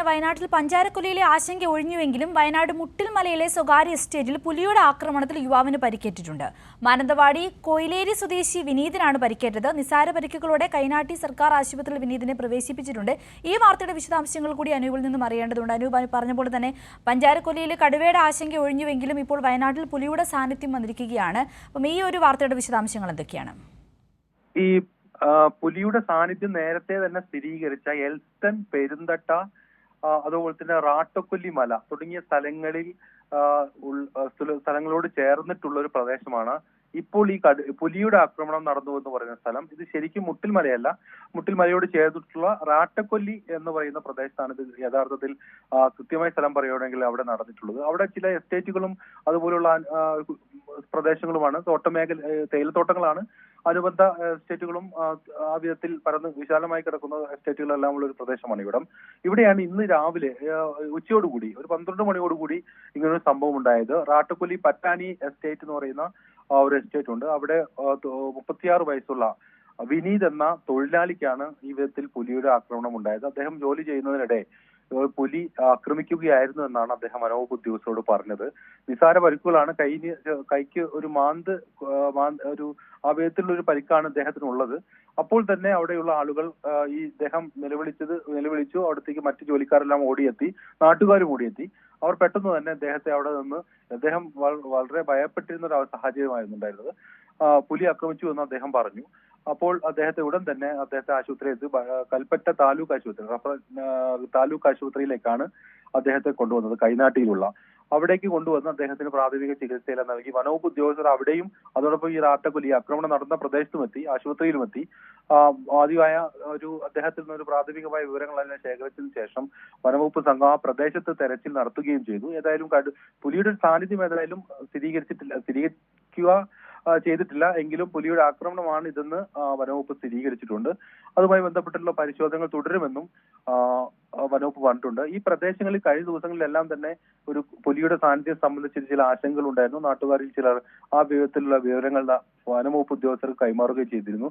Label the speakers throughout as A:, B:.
A: വയനാട്ടിൽ പഞ്ചാരക്കൊല്ലിയിലെ ആശങ്ക ഒഴിഞ്ഞുവെങ്കിലും വയനാട് മുട്ടിൽമലയിലെ സ്വകാര്യ എസ്റ്റേറ്റിൽ പുലിയുടെ ആക്രമണത്തിൽ യുവാവിന് പരിക്കേറ്റിട്ടുണ്ട്. മാനന്തവാടി കൊയിലേരി സ്വദേശി വിനീതിനാണ് പരിക്കേറ്റത്. നിസാര പരിക്കുകളോടെ കൈനാട്ടി സർക്കാർ ആശുപത്രിയിൽ വിനീതിനെ പ്രവേശിപ്പിച്ചിട്ടുണ്ട്. ഈ വാർത്തയുടെ വിശദാംശങ്ങൾ കൂടി അനൂപിൽ നിന്നും അറിയേണ്ടതുണ്ട്. അനൂപ് പറഞ്ഞ പോലെ തന്നെ പഞ്ചാരക്കൊല്ലിയിലെ കടുവയുടെ ആശങ്ക ഒഴിഞ്ഞുവെങ്കിലും ഇപ്പോൾ വയനാട്ടിൽ പുലിയുടെ സാന്നിധ്യം വന്നിരിക്കുകയാണ്. അപ്പം ഈ ഒരു വാർത്തയുടെ വിശദാംശങ്ങൾ എന്തൊക്കെയാണ്?
B: ഈ പുലിയുടെ സാന്നിധ്യം നേരത്തെ തന്നെ സ്ഥിരീകരിച്ച എൽസ്റ്റൺ, പെരുന്തട്ട, അതുപോലെ തന്നെ റാട്ടക്കൊല്ലി മല തുടങ്ങിയ സ്ഥലങ്ങളോട് ചേർന്നിട്ടുള്ള ഒരു പ്രദേശമാണ് ഇപ്പോൾ ഈ പുലിയുടെ ആക്രമണം നടന്നു എന്ന് പറയുന്ന സ്ഥലം. ഇത് ശരിക്കും മുട്ടിൽമലയല്ല, മുട്ടിൽമലയോട് ചേർന്നിട്ടുള്ള റാട്ടക്കൊല്ലി എന്ന് പറയുന്ന പ്രദേശത്താണ് ഇത് യഥാർത്ഥത്തിൽ കൃത്യമായ സ്ഥലം പറയുകയാണെങ്കിൽ അവിടെ നടന്നിട്ടുള്ളത്. അവിടെ ചില എസ്റ്റേറ്റുകളും അതുപോലുള്ള പ്രദേശങ്ങളുമാണ്, തേയിലത്തോട്ടങ്ങളാണ്, അനുബന്ധ എസ്റ്റേറ്റുകളും ആ വിധത്തിൽ പരന്ന് വിശാലമായി കിടക്കുന്ന എസ്റ്റേറ്റുകളെല്ലാം ഉള്ള ഒരു പ്രദേശമാണ് ഇവിടം. ഇവിടെയാണ് ഇന്ന് രാവിലെ ഉച്ചയോടുകൂടി ഒരു 12 മണിയോടുകൂടി ഇങ്ങനൊരു സംഭവം ഉണ്ടായത്. റാട്ടക്കൊല്ലി പറ്റാനി എസ്റ്റേറ്റ് എന്ന് പറയുന്ന ഒരു എസ്റ്റേറ്റ് ഉണ്ട്. അവിടെ 36 വയസ്സുള്ള വിനീത് എന്ന തൊഴിലാളിക്കാണ് ഈ വിധത്തിൽ പുലിയുടെ ആക്രമണം ഉണ്ടായത്. അദ്ദേഹം ജോലി ചെയ്യുന്നതിനിടെ പുലി ആക്രമിക്കുകയായിരുന്നു എന്നാണ് അദ്ദേഹം വനംവകുപ്പ് ഉദ്യോഗസ്ഥരോട് പറഞ്ഞത്. നിസാര പരിക്കുകളാണ്. കൈക്ക് ഒരു ഒരു ആ വിധത്തിലുള്ള ഒരു പരിക്കാണ് അദ്ദേഹത്തിനുള്ളത്. അപ്പോൾ തന്നെ അവിടെയുള്ള ആളുകൾ ഈ ഇദ്ദേഹം നിലവിളിച്ചു. അവിടത്തേക്ക് മറ്റു ജോലിക്കാരെല്ലാം ഓടിയെത്തി, നാട്ടുകാരും ഓടിയെത്തി. അവർ പെട്ടെന്ന് തന്നെ അദ്ദേഹത്തെ അവിടെ നിന്ന്, അദ്ദേഹം വളരെ ഭയപ്പെട്ടിരുന്ന ഒരു സാഹചര്യമായിരുന്നു ഉണ്ടായിരുന്നത്. പുലി ആക്രമിച്ചു എന്ന് അദ്ദേഹം പറഞ്ഞു. അപ്പോൾ അദ്ദേഹത്തെ ഉടൻ തന്നെ ആശുപത്രിയിൽ കൽപ്പറ്റ താലൂക്ക് ആശുപത്രിയിലേക്കാണ് അദ്ദേഹത്തെ കൊണ്ടുവന്നത്. കൈനാട്ടിയിലുള്ള അവിടേക്ക് കൊണ്ടുവന്ന് അദ്ദേഹത്തിന് പ്രാഥമിക ചികിത്സയെല്ലാം നൽകി. വനവകുപ്പ് ഉദ്യോഗസ്ഥർ അവിടെയും അതോടൊപ്പം ഈ റാട്ടക്കൊല്ലി ആക്രമണം നടന്ന പ്രദേശത്തുമെത്തി, ആശുപത്രിയിലുമെത്തി. ആദ്യമായ അദ്ദേഹത്തിൽ നിന്ന് ഒരു പ്രാഥമികമായ വിവരങ്ങളെല്ലാം ശേഖരിച്ചതിന് ശേഷം വനവകുപ്പ് സംഘം ആ പ്രദേശത്ത് തെരച്ചിൽ നടത്തുകയും ചെയ്തു. ഏതായാലും പുലിയുടെ സാന്നിധ്യം ഏതായാലും സ്ഥിരീകരിക്കുക ചെയ്തിട്ടില്ല. എങ്കിലും പുലിയുടെ ആക്രമണമാണ് ഇതെന്ന് വനവകുപ്പ് സ്ഥിരീകരിച്ചിട്ടുണ്ട്. അതുമായി ബന്ധപ്പെട്ടുള്ള പരിശോധനകൾ തുടരുമെന്നും വനവകുപ്പ് പറഞ്ഞിട്ടുണ്ട്. ഈ പ്രദേശങ്ങളിൽ കഴിഞ്ഞ ദിവസങ്ങളിലെല്ലാം തന്നെ ഒരു പുലിയുടെ സാന്നിധ്യം സംബന്ധിച്ച് ചില ആശങ്കകൾ ഉണ്ടായിരുന്നു. നാട്ടുകാരിൽ ചിലർ ആ വിധത്തിലുള്ള വിവരങ്ങൾ വനവകുപ്പ് ഉദ്യോഗസ്ഥർക്ക് കൈമാറുകയും ചെയ്തിരുന്നു.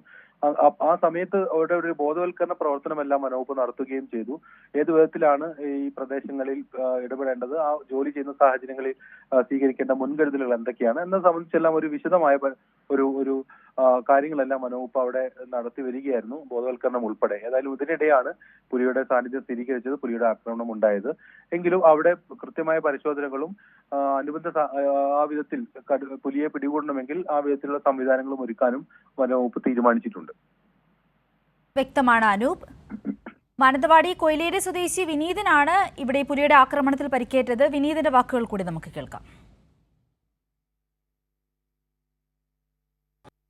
B: ആ സമയത്ത് അവിടെ ഒരു ബോധവൽക്കരണ പ്രവർത്തനമെല്ലാം വനവകുപ്പ് നടത്തുകയും ചെയ്തു. ഏതു വിധത്തിലാണ് ഈ പ്രദേശങ്ങളിൽ ഇടപെടേണ്ടത്, ആ ജോലി ചെയ്യുന്ന സാഹചര്യങ്ങളിൽ സ്വീകരിക്കേണ്ട മുൻകരുതലുകൾ എന്തൊക്കെയാണ് എന്നത് സംബന്ധിച്ചെല്ലാം ഒരു വിശദമായ ഒരു കാര്യങ്ങളെല്ലാം വനവകുപ്പ് അവിടെ നടത്തി വരികയായിരുന്നു, ബോധവൽക്കരണം ഉൾപ്പെടെ. ഏതായാലും ഇതിനിടെയാണ് പുലിയുടെ സാന്നിധ്യം സ്ഥിരീകരിച്ചത്, പുലിയുടെ ആക്രമണം ഉണ്ടായത്. എങ്കിലും അവിടെ കൃത്യമായ പരിശോധനകളും അനുബന്ധ ആ വിധത്തിൽ പുലിയെ പിടികൂടണമെങ്കിൽ ആ വിധത്തിലുള്ള സംവിധാനങ്ങളും ഒരുക്കാനും വനവകുപ്പ് തീരുമാനിച്ചിട്ടുണ്ട്.
A: വ്യക്തമാണ് അനൂപ്. മാനന്തവാടി കൊയിലേരി സ്വദേശി വിനീതിനാണ് ഇവിടെ പുലിയുടെ ആക്രമണത്തിൽ പരിക്കേറ്റത്. വിനീതിന്റെ വാക്കുകൾ കൂടി നമുക്ക് കേൾക്കാം.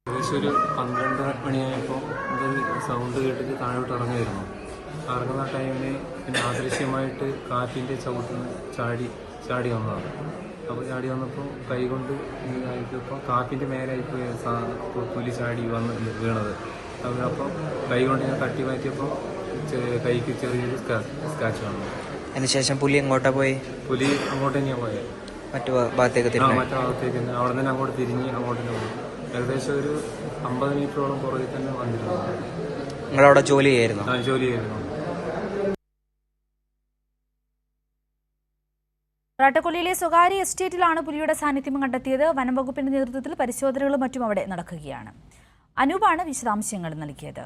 C: ഏകദേശം ഒരു 12 മണിയായപ്പോൾ എന്തൊരു സൗണ്ട് കേട്ടിട്ട് താഴോട്ട് ഇറങ്ങുമായിരുന്നു. ഇറങ്ങുന്ന ടൈമിൽ പിന്നെ അദൃശ്യമായിട്ട് കാറ്റിൻ്റെ ചവിട്ടുന്ന് ചാടി വന്നതാണ്. അപ്പോൾ ചാടി വന്നപ്പോൾ കൈകൊണ്ട് ഇതായിപ്പോൾ കാറ്റിൻ്റെ മേലായിപ്പോയി പുലി ചാടി വീണത്. അപ്പോൾ കൈ കൊണ്ട് ഞാൻ തട്ടി മാറ്റിയപ്പോൾ കൈക്ക് ചെറിയൊരു സ്ക്രാച്ച് വന്നു.
D: അതിനുശേഷം പുലി എങ്ങോട്ടാ പോയി?
C: പുലി അങ്ങോട്ട് തന്നെയാണ് പോയത്,
D: മറ്റു ഭാഗത്തേക്ക്
C: അവിടെ തന്നെ അങ്ങോട്ട് തിരിഞ്ഞ് അങ്ങോട്ട് തന്നെ പോയി. ഏകദേശം ഒരു 50 മീറ്ററോളം പുറകിൽ തന്നെ വന്നിരുന്നു.
D: നിങ്ങളവിടെ ജോലി ചെയ്യായിരുന്നു?
C: ജോലി ചെയ്യായിരുന്നു.
A: റാട്ടക്കൊല്ലിയിലെ സ്വകാര്യ എസ്റ്റേറ്റിലാണ് പുലിയുടെ സാന്നിധ്യം കണ്ടെത്തിയത്. വനം വകുപ്പിന്റെ നേതൃത്വത്തിൽ പരിശോധനകളും മറ്റും അവിടെ നടക്കുകയാണ്. അനൂപാണ് വിശദാംശങ്ങൾ നൽകിയത്.